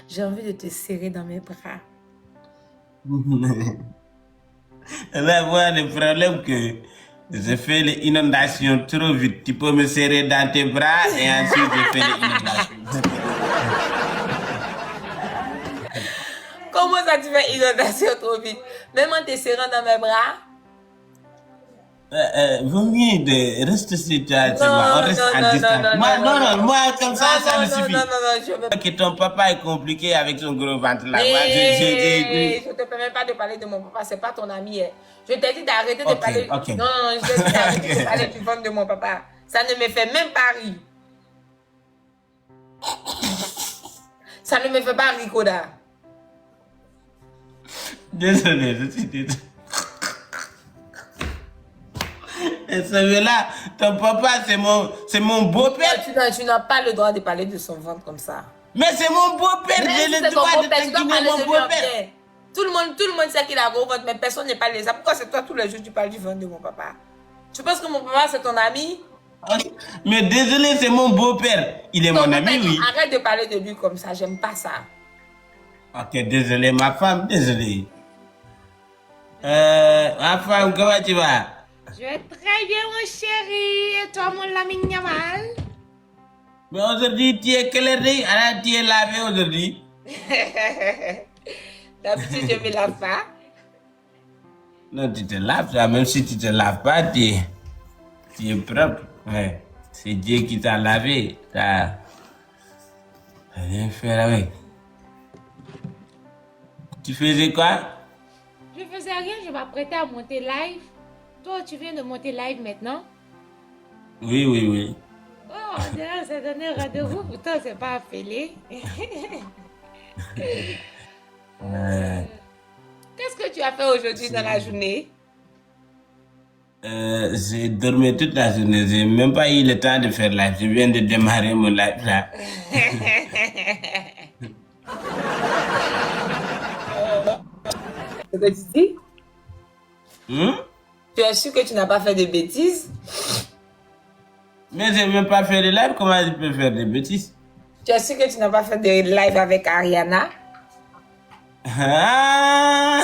J'ai envie de te serrer dans mes bras. Là, voilà le problème que je fais les inondations trop vite. Tu peux me serrer dans tes bras et ensuite je fais les inondations. Comment ça tu fais inondation trop vite? Même en te serrant dans mes bras? Vaut mieux de rester sur toi, tu vois. On reste à distance. Moi, comme ça me suffit. Non, je veux pas. Que ton papa est compliqué avec son gros ventre là. Je te permets pas de parler de mon papa, c'est pas ton ami. Je t'ai dit d'arrêter de parler. Ok. Non, je t'ai dit d'arrêter de parler du ventre de mon papa. Ça ne me fait même pas rire. Ça ne me fait pas rire, Koda. Désolé, je suis désolé. Et celui-là, ton papa, c'est mon beau-père. Tu n'as pas le droit de parler de son ventre comme ça. Mais c'est mon beau-père, j'ai le droit de taquiner mon beau-père. Tout le monde sait qu'il a gros ventre, mais personne n'est pas les ça. Pourquoi c'est toi tous les jours tu parles du ventre de mon papa? Tu penses que mon papa c'est ton ami? Mais désolé, c'est mon beau-père. Il est mon ami, oui. Arrête de parler de lui comme ça, j'aime pas ça. Ok, désolé, ma femme, désolé. Ma femme, comment tu vas? Je vais très bien, mon chéri. Et toi, mon Lamine Yamal? Mais aujourd'hui, tu es quelle heure? Alors, tu es lavé aujourd'hui? D'habitude, je me lave pas. Non, tu te laves, ça. Même si tu te laves pas, tu es propre. Ouais. C'est Dieu qui t'a lavé. T'as rien faire avec. Tu faisais quoi? Je faisais rien, je m'apprêtais à monter live. Toi, tu viens de monter live maintenant? Oui. Oh, on s'est donné rendez-vous, pourtant c'est pas appelé. Qu'est-ce que tu as fait aujourd'hui dans la journée? J'ai dormi toute la journée, j'ai même pas eu le temps de faire live. Je viens de démarrer mon live là. Ce que tu dis? Tu es sûr que tu n'as pas fait de bêtises? Mais je n'ai même pas fait de live, comment je peux faire des bêtises? Tu es sûr que tu n'as pas fait de live avec Ariana? Ah,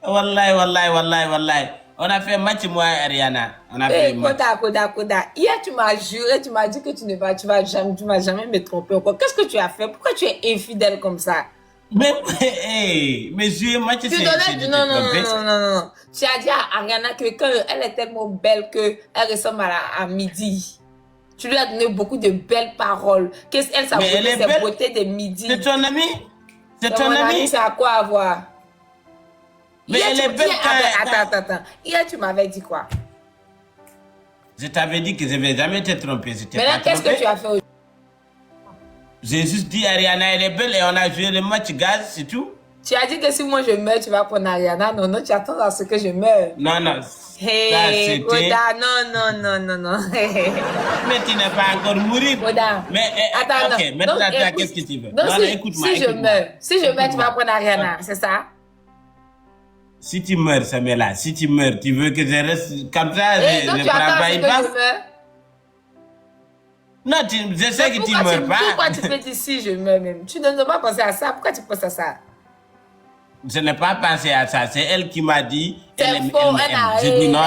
wallahi. On a fait match moi et Ariana. On a fait match. Koda. Hier tu m'as juré, tu m'as dit que tu vas jamais me tromper encore. Qu'est-ce que tu as fait? Pourquoi tu es infidèle comme ça? Mais jouer match, c'est non. Tu as dit à Ariana que quand elle est tellement belle qu'elle ressemble à Midi. Tu lui as donné beaucoup de belles paroles. Qu'elle s'abonnait ses beautés de Midi. C'est ton ami? C'est ton ami? C'est à quoi avoir? Mais elle est belle quand... Attends. Hier, tu m'avais dit quoi? Je t'avais dit que je ne vais jamais te tromper. Maintenant, qu'est-ce que tu as fait aujourd'hui? J'ai juste dit Ariana, elle est belle et on a joué le match gaz, c'est tout. Tu as dit que si moi je meurs, tu vas prendre Ariana. Non, tu attends à ce que je meure. Non. Hey, Koda, non. Mais tu n'es pas encore mouru. Koda. Mais attends, ok, maintenant, qu'est-ce que tu veux? Non, écoute-moi. Si je meurs, tu vas prendre Ariana, c'est ça? Si tu meurs, Samela, tu veux que je reste comme ça, je ne prends pas une passe? Non, je sais que tu ne meurs pas. Pourquoi tu peux dire si je meurs même? Tu ne dois pas penser à ça. Pourquoi tu penses à ça? Je n'ai pas pensé à ça. C'est elle qui m'a dit. C'est faux, J'ai dit non.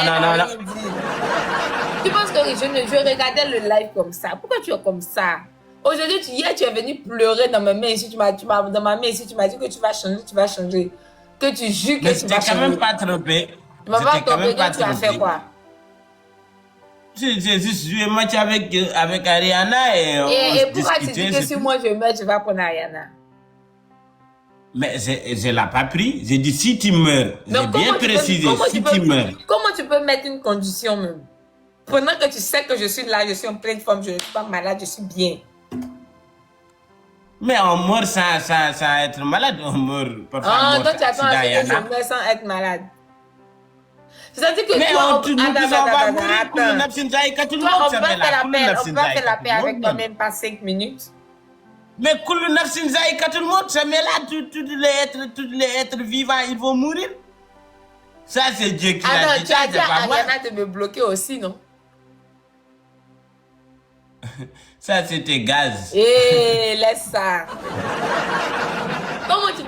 Tu penses que je regardais le live comme ça? Pourquoi tu es comme ça? Aujourd'hui, hier, tu es venu pleurer dans ma main ici. Tu m'as dit que tu vas changer. Que tu jures que tu vas changer. Mais quand même pas trompé. Tu m'as pas trompé, tu as fait quoi? J'ai juste joué match avec Ariana et pourquoi tu dis que si moi je meurs, tu vas prendre Ariana? Mais je ne l'ai pas pris. J'ai dit si tu meurs. J'ai bien précisé, si tu meurs. Comment tu peux mettre une condition même? Pendant que tu sais que je suis là, je suis en pleine forme, je ne suis pas malade, je suis bien. Mais on meurt sans être malade, on meurt parfois. Toi tu attends à ce que je meure sans être malade. C'est-à-dire que mais toi, on va mourir pour le Nafsinzaï. On va faire la paix avec toi-même pas 5 minutes. Mais pour le Nafsinzaï, quand tout le monde se met là, tous les êtres vivants, ils vont mourir. Ça, c'est Dieu qui l'a dit. Tu as dit à Ariana de me bloquer aussi, non? Ça, c'était gaz. Laisse ça.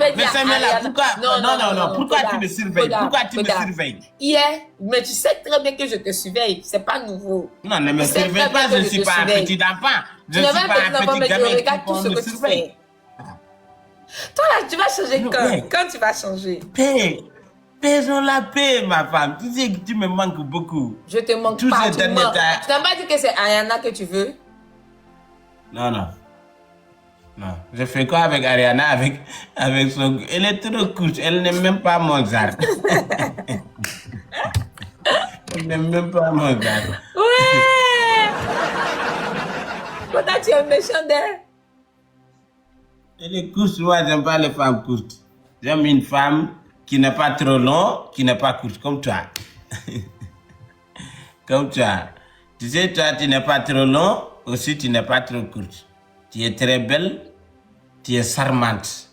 j'avais dit Mais à ça, mais là, Ariana... pourquoi? Non. Pourquoi tu me surveilles? Pourquoi tu me surveilles? Hier, mais tu sais très bien que je te surveille. C'est pas nouveau. Non, ne me surveille pas, je ne suis pas un petit enfant. Je ne suis pas un petit gamin regarde tout ce me que tu surveille. fais. Toi là, tu vas changer Non, quand? mais- Quand tu vas changer? Faisons la paix, ma femme. Tu sais que tu me manques beaucoup. Je te manque Tous pas. ces Tu derniers manques. temps- Tu n'as pas dit que c'est Ariana que tu veux? Non. Je fais quoi avec Ariana, avec son... Elle est trop couche. Elle n'aime même pas Mozart. Elle n'aime même pas Mozart. Ouais! Pourtant, tu es méchant d'elle. Elle est courte. Moi, j'aime pas les femmes courtes. J'aime une femme qui n'est pas trop longue, qui n'est pas courte, comme toi. Comme toi. Tu sais, toi, tu n'es pas trop long, aussi tu n'es pas trop courte. Tu es très belle, tu es charmante.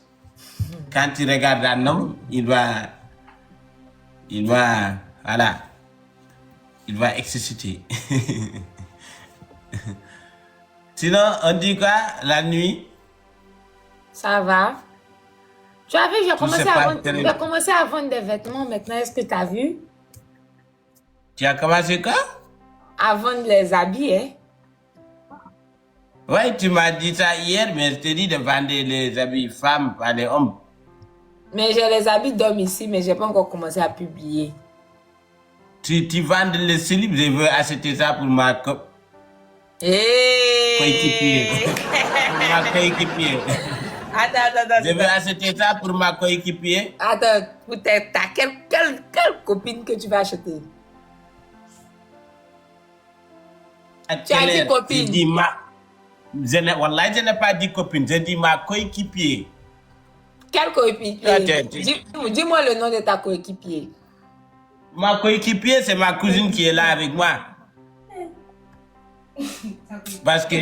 Quand tu regardes un homme, il va, voilà, il va exciter. Sinon, on dit quoi la nuit? Ça va. Tu as vu, j'ai se passe commencé à vendre des vêtements maintenant. Est-ce que tu as vu? Tu as commencé quoi? À vendre les habits, hein? Oui, tu m'as dit ça hier, mais je t'ai dit de vendre les habits femmes par les hommes. Mais j'ai les habits d'hommes ici, mais je n'ai pas encore commencé à publier. Tu vends les slips, je veux acheter ça pour ma coéquipier. Pour ma coéquipier. Attends. Je veux acheter ça pour ma coéquipier. Attends, peut-être, t'as quelle copine que tu vas acheter? Tu as dit copine. Je dis Wallah, je n'ai pas dit copine, je dis ma coéquipier. Quel coéquipier? Dis-moi le nom de ta coéquipier. Ma coéquipier, c'est ma cousine qui est là avec moi. Parce que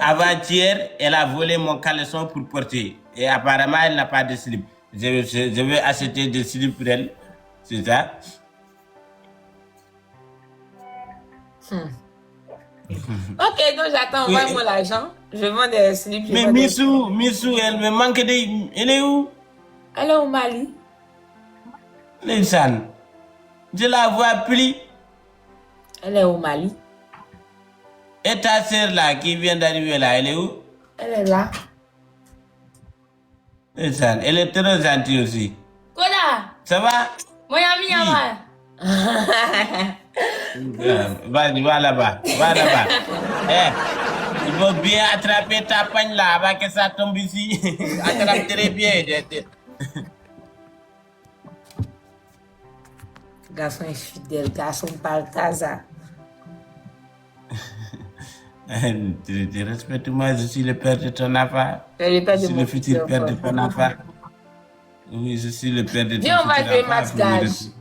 avant-hier, elle a volé mon caleçon pour porter. Et apparemment, elle n'a pas de slip. Je vais acheter des slips pour elle. C'est ça? Ok, donc j'attends, envoie-moi l'argent. Je vends des slips. Mais Missou, elle me manque de... Elle est où? Elle est au Mali. Ndeysaan. Je la vois plus. Elle est au Mali. Et ta sœur là, qui vient d'arriver là, elle est où? Elle est là. Ndeysaan, elle est très gentille aussi. Koda! Ça va? Mon ami, Yamal. Vas-y, va là-bas. Il faut bien attraper ta pagne là avant que ça tombe ici. Attrape très bien. Garçon infidèle, garçon Balthazar. Tu respectes moi, je suis le père de ton enfant. Je suis le futur père de ton enfant. Oui, je suis le père de ton enfant. Viens, on va jouer match gage.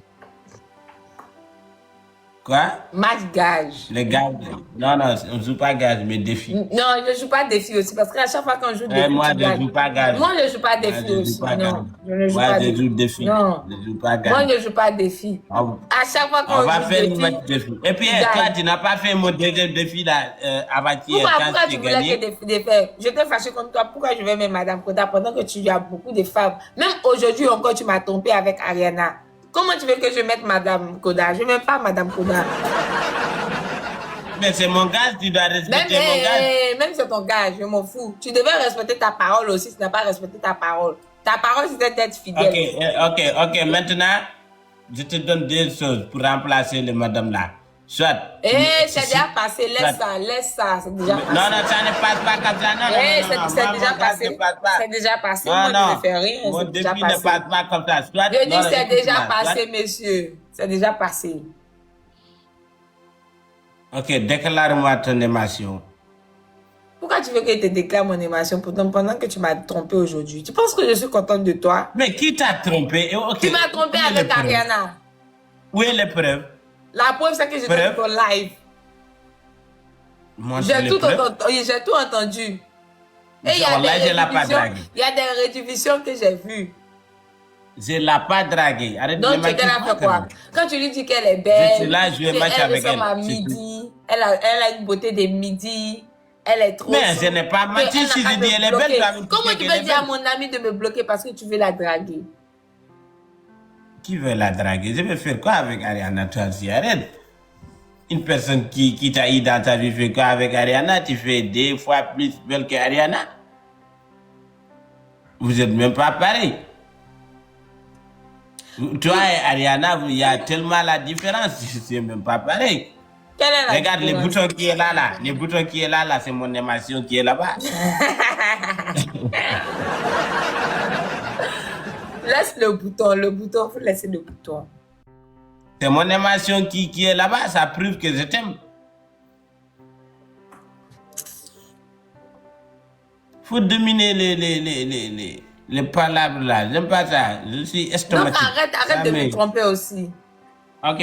Quoi? Match gage. Les gages? Non, on ne joue pas gage, mais défi. Non, je ne joue pas défi aussi, parce qu'à chaque fois qu'on joue défi, moi, je ne joue pas gage. Moi, je ne joue pas défi aussi. Non, je ne joue pas défi. Non, je joue pas gage. Moi, je ne joue pas défi. À chaque fois qu'on joue va faire défi, le match défi. Et puis, toi, tu n'as pas fait mon deuxième défi là, avant-hier, pourquoi quand tu tu voulais gagné. que de faire? Je t'ai fâché contre toi. Pourquoi je vais mettre Madame Koda pendant que tu as beaucoup de femmes? Même aujourd'hui encore, tu m'as trompé avec Ariana. Comment tu veux que je mette Madame Koda? Je ne mets pas Madame Koda. Mais c'est mon gage, tu dois respecter mon gage. Même c'est ton gage, je m'en fous. Tu devais respecter ta parole aussi si tu n'as pas respecté ta parole. Ta parole, c'était d'être fidèle. Ok. Maintenant, je te donne deux choses pour remplacer le madame là. Soit. C'est déjà passé, laisse ça, c'est déjà passé. Non, ça ne passe pas comme ça. Non. C'est déjà passé. C'est déjà passé. Moi, je ne fais rien. Mon défi ne passe pas comme ça. Je dis c'est déjà passé, monsieur. C'est déjà passé. Ok, déclare-moi ton émotion. Pourquoi tu veux que je te déclare mon émotion pendant que tu m'as trompé aujourd'hui? Tu penses que je suis contente de toi? Mais qui t'a trompé? Tu m'as trompé avec Ariana. Où est les preuves? La preuve, c'est que je t'ai ton live. J'ai tout entendu. Et il y a des rediffusions que j'ai vues. Je ne l'ai pas draguée. Arrête de donc, tu étais là pour quoi? Quand tu lui dis qu'elle est belle, je suis là, je vais match avec elle. À midi, elle a une beauté de midi. Elle est trop Mais chou ce n'est pas que menti elle si n'a je qu'à dis me elle est belle, bloquer. tu vas me Comment dire tu qu'elle peux est dire à belle. mon ami de me bloquer parce que tu veux la draguer? Qui veut la draguer? Je vais faire quoi avec Ariana? Toi aussi, arrête. Une personne qui t'a eu dans ta vie fait quoi avec Ariana? Tu fais 2 fois plus belle qu'Ariana. Vous n'êtes même pas pareil. Toi et Ariana, il y a tellement la différence, c'est même pas pareil. Quelle est la Regarde les différence? boutons qui est là. Les boutons qui est là, c'est mon émotion qui est là-bas. Laisse le bouton, faut laisser le bouton. C'est mon émotion qui est là-bas, ça prouve que je t'aime. Faut dominer les palabres là. J'aime pas ça. Je suis Donc estomatique. arrête de me tromper aussi. Ok.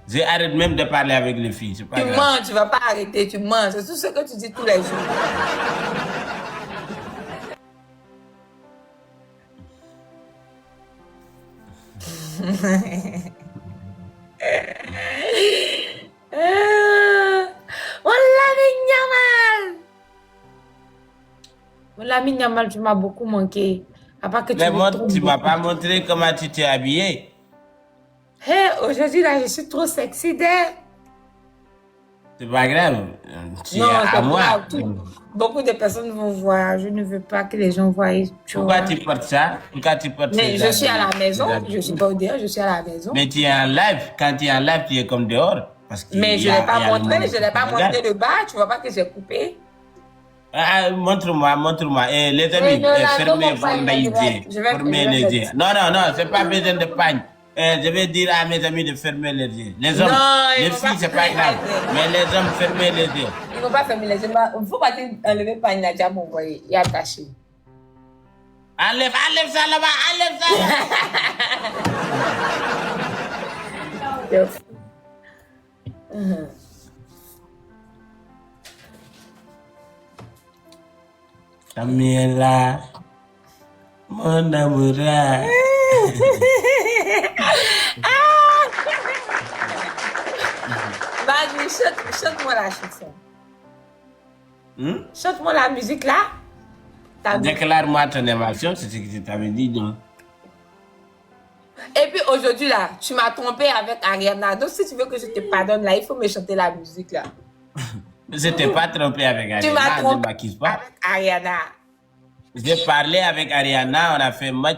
J'arrête même de parler avec les filles. C'est pas Tu grave. mens, tu vas pas arrêter, tu mens. C'est tout ce que tu dis tous les jours. Mon ami Nyamal, tu m'as beaucoup manqué. À part que Mais me moi, trompes tu m'as beaucoup. pas montré comment tu t'es habillé. Hé, aujourd'hui là, je suis trop sexy d'air. C'est pas grave. Tu Non, es à c'est moi. grave. Beaucoup de personnes vont voir. Je ne veux pas que les gens voient. Tu Pourquoi vois. tu portes ça? Pourquoi tu portes Mais ça je suis à la maison. Je suis pas au dehors, je suis à la maison. Mais tu es en live. Quand tu es en live, tu es comme dehors. Parce que Mais il je y a- ne l'ai pas il y a le montré. monde Je ne l'ai qui pas regarde. montré le bas. Tu vois pas que j'ai coupé. Ah, montre-moi. Eh, les Mais amis, Leonardo, fermez mon vos père, yeux. je vais Fermez les mettre- yeux. Non, c'est pas besoin de pagne. Je vais dire à mes amis de fermer les yeux. Les hommes, Non, ils les vont filles, pas c'est pas fermer grave. les yeux. Mais les hommes, fermez les yeux. Il ne faut pas fermer les yeux. Il ne faut pas enlever pas Nadia, mon voyez. Il est attaché. Enlève ça là-bas, enlève ça. C'est fou. Camila, mon amour. Vas-y, chante-moi la chanson. Hmm? Chante-moi la musique là. Ta musique. Déclare-moi ton émotion, c'est ce que je t'avais dit, non? Et puis aujourd'hui là, tu m'as trompé avec Ariana. Donc si tu veux que je te pardonne là, il faut me chanter la musique là. Je t'ai pas trompé avec Tu m'as Ariana, ne trompé m'accuse pas. avec Ariana. J'ai parlé avec Ariana, on a fait match.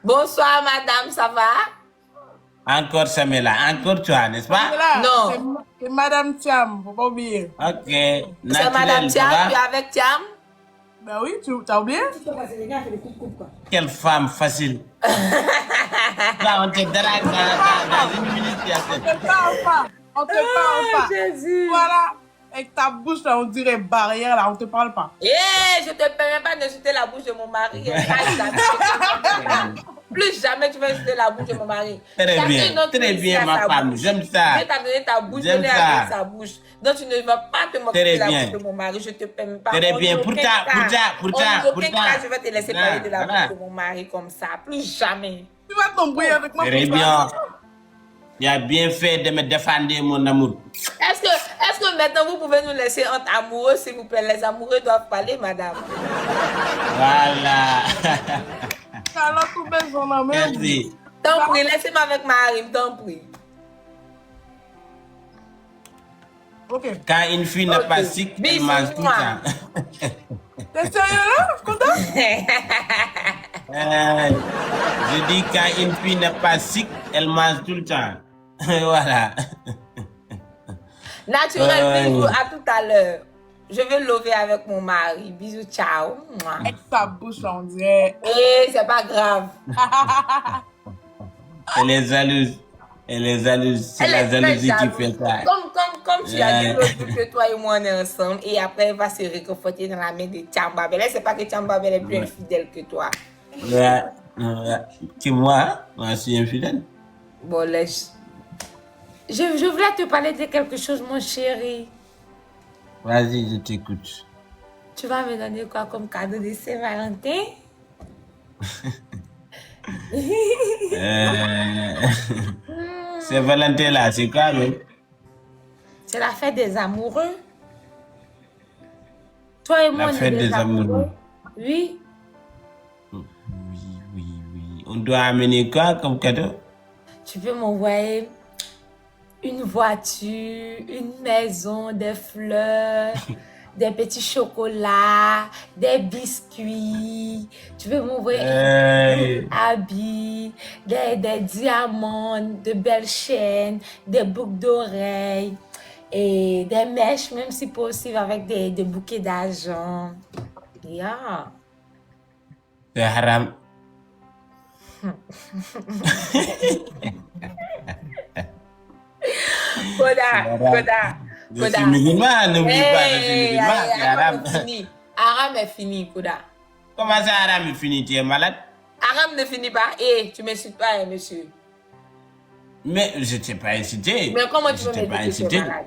Bonsoir madame, ça va? Encore Samela, encore toi, n'est-ce pas? Là, Non. c'est Madame Thiam, faut pas oublier. Ok, C'est naturel, madame ça Thiam, va? tu es avec Thiam? Ben oui, tu as oublié? Quelle femme facile. Là, on te drague dans une minute. On te parle pas. On te parle pas. Jésus. Voilà. Avec ta bouche là, on dirait barrière là, on te parle pas. Je te permets pas de jeter la bouche de mon mari. Plus jamais tu vas jeter la bouche de mon mari. Très bien, ma femme, j'aime ça. Je t'ai donné ta bouche, J'aime donné ça. avec sa bouche. Donc tu ne vas pas te moquer Très de la bien. bouche de mon mari. Je te permets pas. Très En bien. aucun Pourtant, cas, je vais te laisser parler de la voilà. bouche de mon mari comme ça. Plus jamais. Tu vas t'embrouiller avec moi. Très bien. Tu as bien fait de me défendre, mon amour. Est-ce que maintenant vous pouvez nous laisser entre amoureux, s'il vous plaît? Les amoureux doivent parler, madame. Voilà. Alors, tout belle son ami. Merci. T'en prie, laissez-moi avec Marim, t'en prie. Ok. Quand une fille n'est pas sick, elle Bisous, mange tout le moi. temps. T'es sérieux là? Content? Je dis quand une fille n'est pas sick, elle mange tout le temps. Voilà. Naturel, bisous, à tout à l'heure. Je vais lever avec mon mari. Bisous, ciao. Mouah. Avec ta bouche là, on dirait. C'est pas grave. Elle est jalouse. C'est la est très jalousie qui jalouse. fait ça. Comme tu as dit l'autre jour que toi et moi on est ensemble et après elle va se réconforter dans la main de Tchambabel. Elle sait pas que Tchambabel est plus infidèle que toi. Ouais. Que moi je suis infidèle. Bon, laisse. Je voulais te parler de quelque chose, mon chéri. Vas-y, je t'écoute. Tu vas me donner quoi comme cadeau de Saint-Valentin? C'est Valentin là, c'est quoi même? C'est la fête des amoureux. Toi et moi, La on est fête des des amoureux. amoureux. Oui. Oui. On doit amener quoi comme cadeau? Tu peux m'envoyer une voiture, une maison, des fleurs, des petits chocolats, des biscuits. Tu peux m'envoyer un Hey. habit, des diamants, de belles chaînes, des boucles d'oreilles et des mèches, même si possible, avec des bouquets d'argent. Yeah. C'est haram. Koda. Je suis musulman, n'oublie pas, je suis musulman, c'est haram. Aram est fini. Aram est fini, Koda. Comment ça, haram est fini? Tu es malade? Aram ne finit pas. Eh, tu m'insultes pas, monsieur. Mais je t'ai pas incité. Mais comment tu Je peux t'ai me pas dire que tu es incité. malade?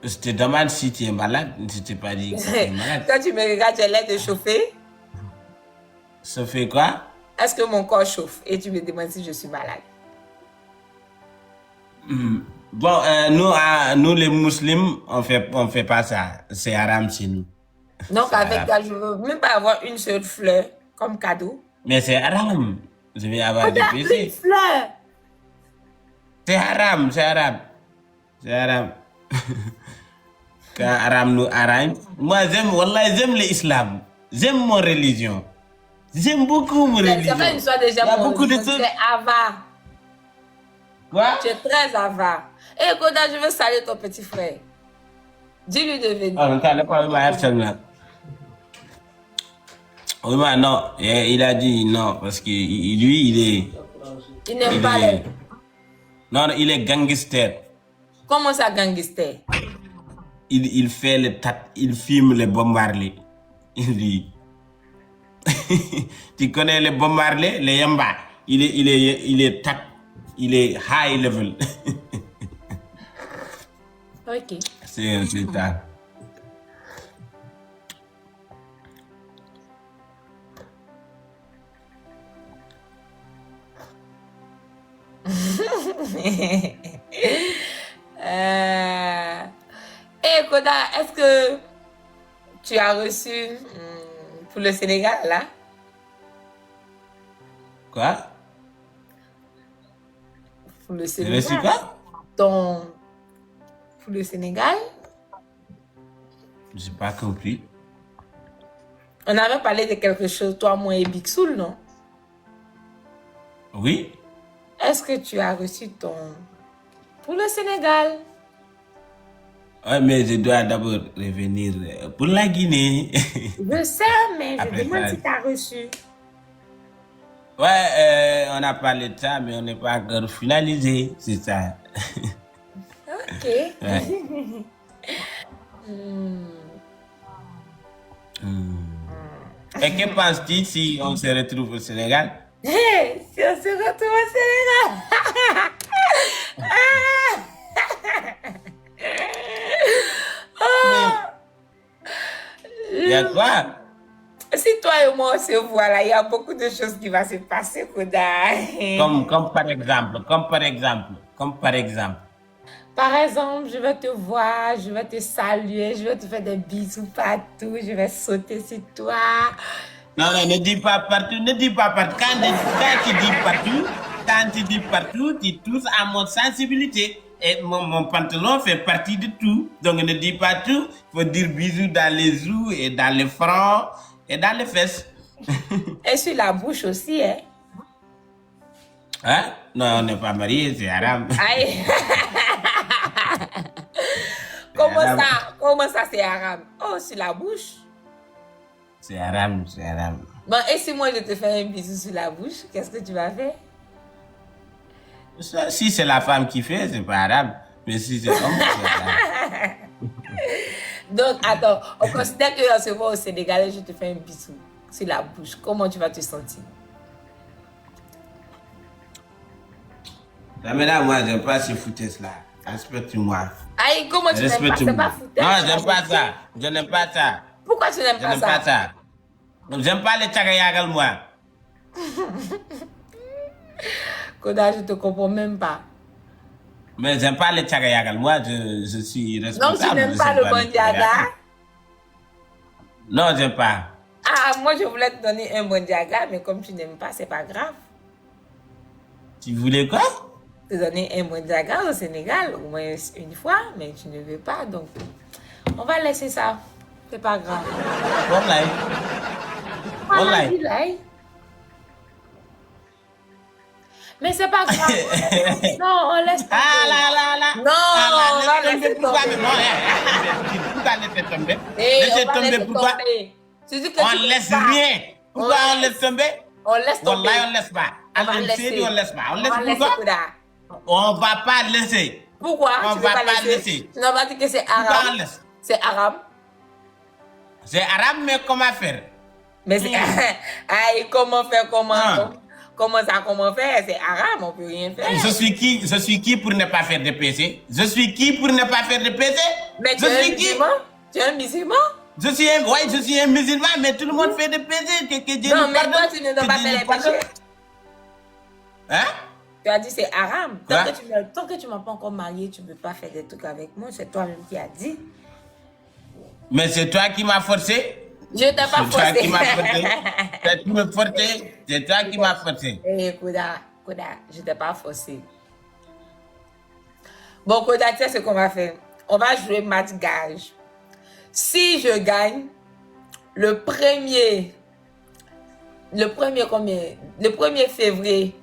Je te demande si tu es malade. Je t'ai pas dit que tu es malade. Quand tu me regardes, j'ai l'air de chauffer. Ça fait quoi? Est-ce que mon corps chauffe? Et tu me demandes si je suis malade. Bon, nous les musulmans, on fait pas ça. C'est haram chez nous. Donc, C'est avec haram. toi, je ne veux même pas avoir une seule fleur comme cadeau. Mais c'est haram. Je vais avoir des Regarde, une péchés. fleur. C'est haram, c'est haram. C'est haram. Quand haram nous arrange. Moi, j'aime l'islam. J'aime mon religion. J'aime beaucoup mon religion. C'est pas une histoire de Il y a j'aime mon beaucoup de religion, trucs. tu es avare. Quoi? Tu es très avare. Eh, Koda, je veux saluer ton petit frère. Dis-lui de venir. Ah, non, pas ma là. Oui, mais non, il a dit non, parce que lui, Il n'aime pas les... Non, il est gangster. Comment ça, gangster? Il fait il filme les Bob Marley. Il dit. Tu connais les Bob Marley, les Yamba. Il est high level. Ok. C'est ça. Eh, Koda, est-ce que tu as reçu pour le Sénégal, là? Quoi? Pour le Tu Sénégal. reçu quoi? Pour le Sénégal? Je n'ai pas compris. On avait parlé de quelque chose, toi, moi et Big Soul, non? Oui? Est-ce que tu as reçu pour le Sénégal? Oui, mais je dois d'abord revenir pour la Guinée. Je sais, mais je Après demande ça. si tu as reçu. Ouais, on a parlé de ça, mais on n'est pas encore finalisé, c'est ça. Ok. Ouais. Et que penses-tu si on se retrouve au Sénégal? Hey, si on se retrouve au Sénégal. Il y a quoi? Si toi et moi on se voit là, il y a beaucoup de choses qui vont se passer, Koda. Comme par exemple. Par exemple, je vais te voir, je vais te saluer, je vais te faire des bisous partout, je vais sauter sur toi. Non, ne dis pas partout, ne dis pas partout. Quand tu dis partout, tu touches à mon sensibilité. Et mon pantalon fait partie de tout. Donc ne dis pas tout. Il faut dire bisous dans les joues et dans les fronts et dans les fesses. Et sur la bouche aussi, hein? Hein? Non, on n'est pas mariés, c'est haram. Aïe. Comment ça c'est haram? Oh, sur la bouche. C'est haram. Bon, et si moi je te fais un bisou sur la bouche, qu'est-ce que tu vas faire? Ça, si c'est la femme qui fait, c'est pas haram. Mais si c'est l'homme, c'est haram. Donc, attends, on considère qu'on se voit au Sénégal et je te fais un bisou sur la bouche. Comment tu vas te sentir? Là, moi, j'aime pas ces foutaises-là. Respecte-moi. Aïe, comment tu n'aimes pas? C'est Respecte-moi. pas foutu. Non, j'aime pas ça. Je n'aime pas ça. Pourquoi tu n'aimes Je pas n'aime ça? pas ça. J'aime pas les tchagayagal, moi. Koda, je te comprends même pas. Mais j'aime pas le tchagayagal. Moi, je suis responsable. Donc, tu n'aimes pas le bondiaga? Non, j'aime pas. Ah, moi, je voulais te donner un bondiaga, mais comme tu n'aimes pas, c'est pas grave. Tu voulais quoi? Te donner un bondiaga au Sénégal, au moins une fois, mais tu ne veux pas, donc on va laisser ça. C'est pas grave. Wallahi. Wallahi. Wallahi. Mais c'est pas grave. Non, on laisse tomber. Ah là. Non, on va laisser Pourquoi tomber. Pourquoi laisser tomber? Eh, Laisser on va tomber laisser pourquoi? tomber. Tu dis que tu On veux laisse pas. rien. Pourquoi on laisse tomber? On laisse tomber. Wallahi, on laisse pas. On va On laisser. laisse pas. On On laisse va laisser, pourquoi? Kouda. On va pas laisser. Pourquoi On tu veux va pas pas laisser? laisser. Tu n'as pas dit que c'est Pourquoi on arabe. laisse? C'est arabe. C'est arabe, mais comment faire? Mais c'est... Aïe, comment faire, Ah. comment faire? C'est arabe, on peut rien faire. Je suis qui pour ne pas faire de PC? Je suis qui pour ne pas faire de PC? Mais tu Je es un suis qui? musulman? Tu es un musulman? Je suis un musulman, mais tout le monde fait des péchés. Que Dieu Non, nous mais pardonne. toi, tu ne dois Que pas Dieu faire nous les pardonne. péchés. Hein? Tu as dit c'est arabe. Quoi? Tant que tu m'as pas encore marié, tu ne peux pas faire des trucs avec moi. C'est toi-même qui as dit. Mais c'est toi qui m'as forcé. Je t'ai pas C'est toi forcé. qui m'as forcé. Tu me forcé. C'est toi qui m'as forcé. Eh, Kouda, je t'ai pas forcé. Bon, Kouda, tu sais ce qu'on va faire? On va jouer match gage. Si je gagne, le 1er février,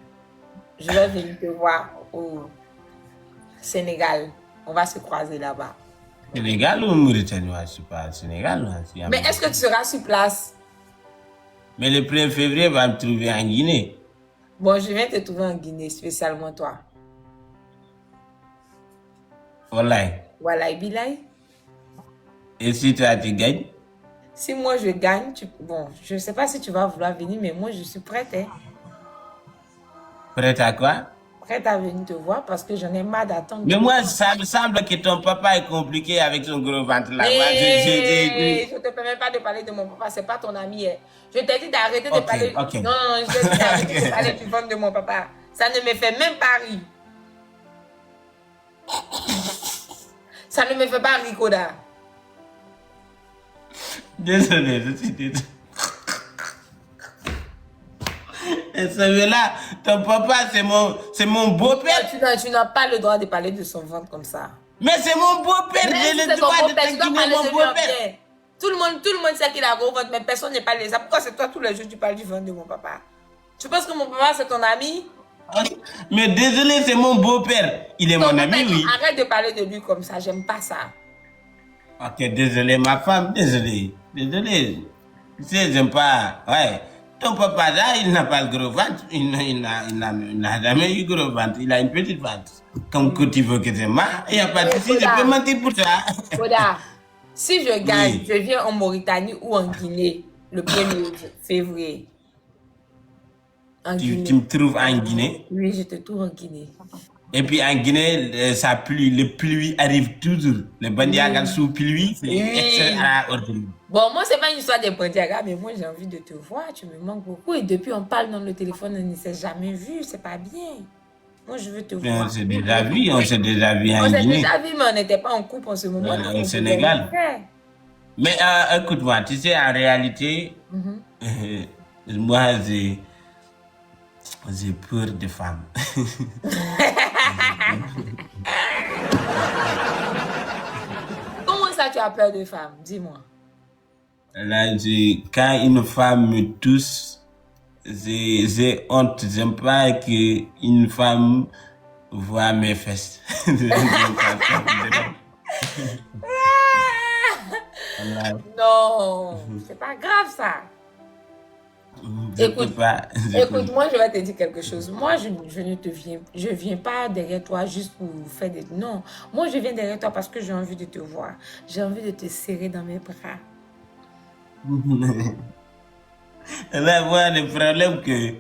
je vais venir te voir au Sénégal. On va se croiser là-bas. Sénégal ou Mauritanie? Je ne suis pas Sénégal. Mais est-ce que tu seras sur place? Mais le 1er février, va me trouver en Guinée. Bon, je viens te trouver en Guinée, spécialement toi. Wallahi. Voilà, Bilay. Et si toi, tu gagnes? Si moi je gagne, bon, je ne sais pas si tu vas vouloir venir, mais moi je suis prête. Hein. Prête à quoi? Prête à venir te voir parce que j'en ai marre d'attendre. Mais moi, ça me semble que ton papa est compliqué avec son gros ventre là. Moi, Je ne te permets pas de parler de mon papa, c'est pas ton ami. Hein. Je t'ai dit d'arrêter de parler. Ok. Non, je t'ai dit d'arrêter de parler du ventre de mon papa. Ça ne me fait même pas rire. Ça ne me fait pas rire, Koda. Désolé, je suis désolé. Et celui-là, ton papa, c'est mon beau-père. Tu n'as pas le droit de parler de son ventre comme ça. Mais c'est mon beau-père, j'ai le droit de taquiner mon beau-père. Tout le monde sait qu'il a gros ventre, mais personne ne parle de ça. Pourquoi c'est toi tous les jours tu parles du ventre de mon papa? Tu penses que mon papa c'est ton ami? Mais désolé, c'est mon beau-père. Il est mon ami, oui. Arrête de parler de lui comme ça, j'aime pas ça. Ok, désolé, ma femme, désolé. Désolé. Tu sais, j'aime pas. Ouais. Ton papa, là, il n'a pas le gros ventre. Il n'a jamais eu gros ventre. Il a une petite ventre. Comme que tu veux que je mens, il n'y a pas de souci, je peux mentir pour ça. Koda, si je gagne, Oui. je viens en Mauritanie ou en Guinée le 1er février. En Guinée. Tu me trouves en Guinée. Oui, je te trouve en Guinée. Et puis en Guinée, ça pluie, les pluies arrivent toujours. Les bandiagas sous pluie, c'est extraordinaire. Bon, moi, c'est pas une histoire de bandiaga, mais moi, j'ai envie de te voir. Tu me manques beaucoup. Et depuis, on parle dans le téléphone, on ne s'est jamais vu. C'est pas bien. Moi, je veux te Mais voir. on s'est déjà vu en On s'est Guinée. déjà vu, mais on n'était pas en couple en ce moment. Au On Sénégal. pouvait rien faire. Mais écoute-moi, tu sais, en réalité, moi, j'ai peur des femmes. Comment ça, tu as peur de femmes? Dis-moi. Là, quand une femme me touche, j'ai honte. J'aime pas qu'une femme voit mes fesses. Non, c'est pas grave ça. Écoute, écoute, moi je vais te dire quelque chose. Moi je viens pas derrière toi juste pour faire des... Non, moi je viens derrière toi parce que j'ai envie de te voir. J'ai envie de te serrer dans mes bras. Là, moi, le problème que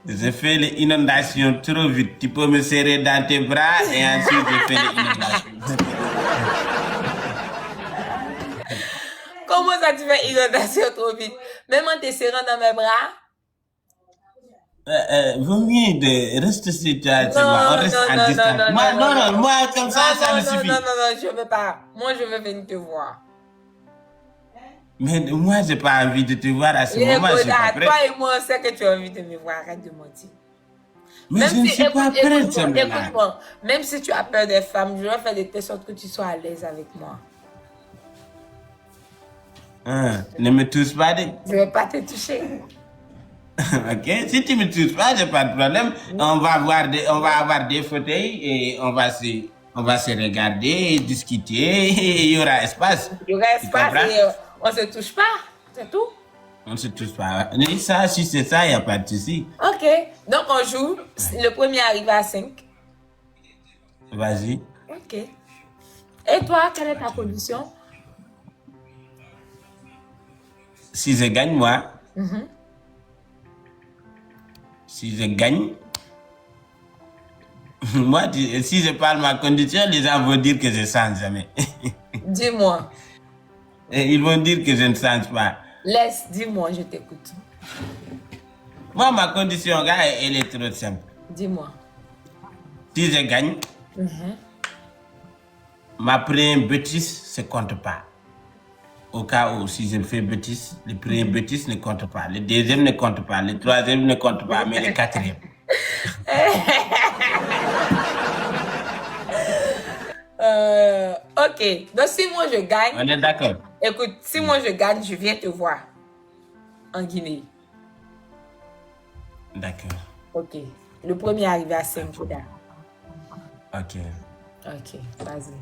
je fais les inondations trop vite. Tu peux me serrer dans tes bras et ensuite je fais les inondations. Comment ça tu fais inondation trop vite? Même en te serrant dans mes bras? Vaut mieux de rester sur toi, tu vois. Non, On reste non, en non, distance. non, non, Moi, non, non, non. moi, comme ça, ça me Non, suffit. non, je veux pas. Moi, je veux venir te voir. Mais moi, j'ai pas envie de te voir à ce moment, je suis pas prêt. Toi et moi, on sait que tu as envie de me voir. Arrête de mentir. Mais je ne suis pas prête, Samela. Écoute-moi, même si tu as peur des femmes, je vais faire de telle sorte que tu sois à l'aise avec moi. Ne me touche pas. Je vais pas te toucher. Ok, si tu me touches pas, j'ai pas de problème. On va avoir des fauteuils et on va se regarder, et discuter, et il y aura espace. Il y aura Tu espace comprends? et on se touche pas. C'est tout. On se touche pas. Mais ça, si c'est ça, il n'y a pas de souci. Ok. Donc, on joue. Le premier arrivé à 5. Vas-y. Ok. Et toi, quelle est ta position? Si je gagne, moi, si je gagne, moi, si je parle ma condition, les gens vont dire que je ne change jamais. Dis-moi. Et ils vont dire que je ne change pas. Dis-moi, je t'écoute. Moi, ma condition, gars, elle est trop simple. Dis-moi. Si je gagne, ma première bêtise, ça ne compte pas. Au cas où, si je fais bêtise, le premier bêtise ne compte pas. Le deuxième ne compte pas. Le troisième ne compte pas, mais le quatrième. Ok. Donc, si moi je gagne. On est d'accord? Écoute, si moi je gagne, je viens te voir. En Guinée. D'accord. Ok. Le premier arrivé à 5. Ok. Ok. Vas-y.